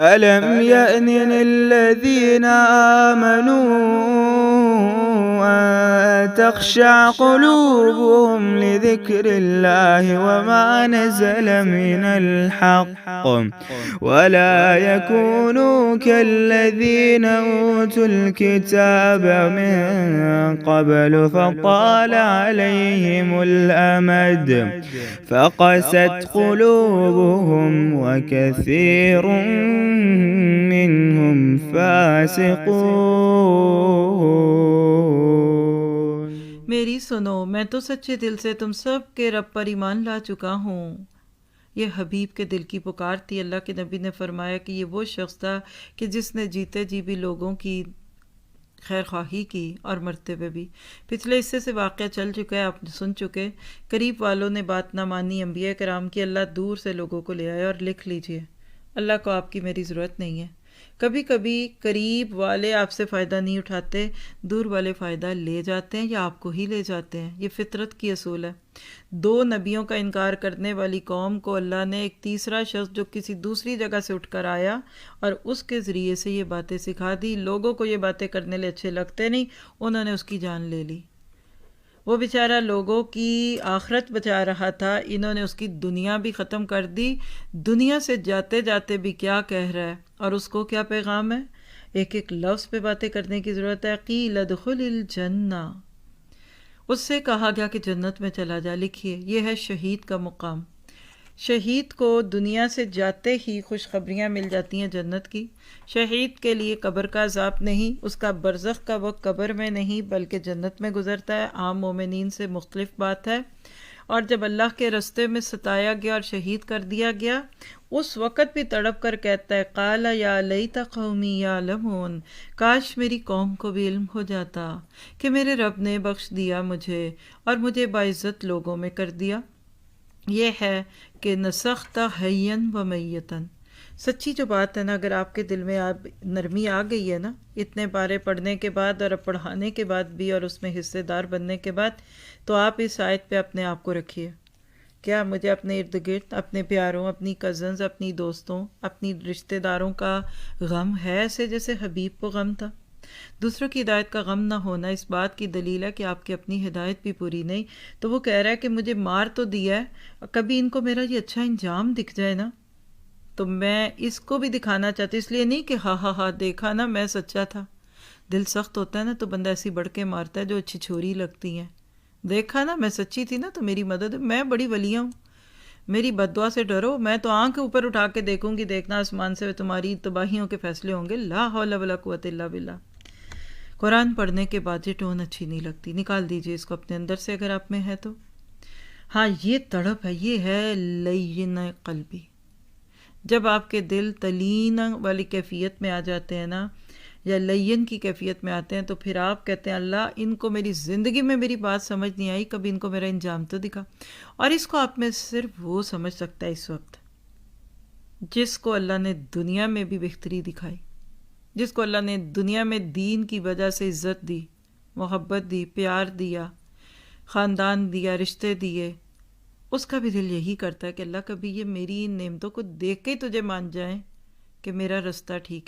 ألم يأن للذين آمنوا أن تخشع قلوبهم لذكر الله وما نزل من الحق ولا يكونوا كالذين أوتوا الكتاب من قبل فطال عليهم الأمد فقست قلوبهم وكثير منهم فاسقون۔ میری سنو، میں تو سچے دل سے تم سب کے رب پر ایمان لا چکا ہوں۔ یہ حبیب کے دل کی پکار تھی۔ اللہ کے نبی نے فرمایا کہ یہ وہ شخص تھا کہ جس نے جیتے جی بھی لوگوں کی خیر خواہی کی اور مرتے ہوئے بھی۔ پچھلے حصے سے واقعہ چل چکا ہے، آپ سن چکے۔ قریب والوں نے بات نہ مانی انبیاء کرام کی، اللہ دور سے لوگوں کو لے آئے۔ اور لکھ لیجئے، اللہ کو آپ کی میری ضرورت نہیں ہے۔ کبھی کبھی قریب والے آپ سے فائدہ نہیں اٹھاتے، دور والے فائدہ لے جاتے ہیں یا آپ کو ہی لے جاتے ہیں۔ یہ فطرت کی اصول ہے۔ دو نبیوں کا انکار کرنے والی قوم کو اللہ نے ایک تیسرا شخص جو کسی دوسری جگہ سے اٹھ کر آیا اور اس کے ذریعے سے یہ باتیں سکھا دی۔ لوگوں کو یہ باتیں کرنے لئے اچھے لگتے نہیں، انہوں نے اس کی جان لے لی۔ وہ بیچارہ لوگوں کی آخرت بچا رہا تھا، انہوں نے اس کی دنیا بھی ختم کر دی۔ دنیا سے جاتے جاتے بھی کیا کہہ رہا ہے اور اس کو کیا پیغام ہے؟ ایک ایک لفظ پہ باتیں کرنے کی ضرورت ہے۔ قیل ادخل الجنہ، اس سے کہا گیا کہ جنت میں چلا جا۔ لکھیے، یہ ہے شہید کا مقام۔ شہید کو دنیا سے جاتے ہی خوشخبریاں مل جاتی ہیں جنت کی۔ شہید کے لیے قبر کا عذاب نہیں، اس کا برزخ کا وقت قبر میں نہیں بلکہ جنت میں گزرتا ہے۔ عام مومنین سے مختلف بات ہے۔ اور جب اللہ کے رستے میں ستایا گیا اور شہید کر دیا گیا، اس وقت بھی تڑپ کر کہتا ہے قال یا لیت قومی یعلمون، کاش میری قوم کو بھی علم ہو جاتا کہ میرے رب نے بخش دیا مجھے اور مجھے باعزت لوگوں میں کر دیا۔ یہ ہے کہ نسخت حین و میتن۔ سچی جو بات ہے نا، اگر آپ کے دل میں نرمی آ گئی ہے نا، اتنے پارے پڑھنے کے بعد اور پڑھانے کے بعد بھی اور اس میں حصے دار بننے کے بعد، تو آپ اس آیت پہ اپنے آپ کو رکھیے۔ کیا مجھے اپنے ارد گرد اپنے پیاروں، اپنی کزنز، اپنی دوستوں، اپنی رشتہ داروں کا غم ہے ایسے جیسے حبیب کو غم تھا؟ دوسروں کی ہدایت کا غم نہ ہونا اس بات کی دلیل ہے کہ آپ کی اپنی ہدایت بھی پوری نہیں۔ تو وہ کہہ رہا ہے کہ مجھے مار تو دیا ہے، کبھی ان کو میرا یہ اچھا انجام دکھ جائے نا تو میں اس کو بھی دکھانا چاہتی، اس لیے نہیں کہ ہاں ہاں ہاں دیکھا نا میں سچا تھا۔ دل سخت ہوتا ہے نا تو بندہ ایسی بڑھ کے مارتا ہے جو اچھی چھوری لگتی ہیں۔ دیکھا نا میں سچی تھی نا تو میری مدد، میں بڑی ولیہ ہوں، میری بد دعا سے ڈرو، میں تو آنکھ اوپر اٹھا کے دیکھوں گی، دیکھنا آسمان سے تمہاری تباہیوں کے فیصلے ہوں گے۔ لا حول ولا قوت الا باللہ۔ قرآن پڑھنے کے بعد یہ ٹون اچھی نہیں لگتی، نکال دیجئے اس کو اپنے اندر سے اگر آپ میں ہے تو۔ ہاں یہ تڑپ ہے، یہ ہے لین قلبی۔ جب آپ کے دل تلین والی کیفیت میں آ جاتے ہیں نا، یا لین کی کیفیت میں آتے ہیں، تو پھر آپ کہتے ہیں اللہ ان کو میری زندگی میں میری بات سمجھ نہیں آئی، کبھی ان کو میرا انجام تو دکھا۔ اور اس کو آپ میں صرف وہ سمجھ سکتا ہے اس وقت جس کو اللہ نے دنیا میں بھی بہتری دکھائی، جس کو اللہ نے دنیا میں دین کی وجہ سے عزت دی، محبت دی، پیار دیا، خاندان دیا، رشتے دیے، اس کا بھی دل یہی کرتا ہے کہ اللہ کبھی یہ میری ان نعمتوں کو دیکھ کے ہی تجھے مان جائیں کہ میرا رستہ ٹھیک ہے۔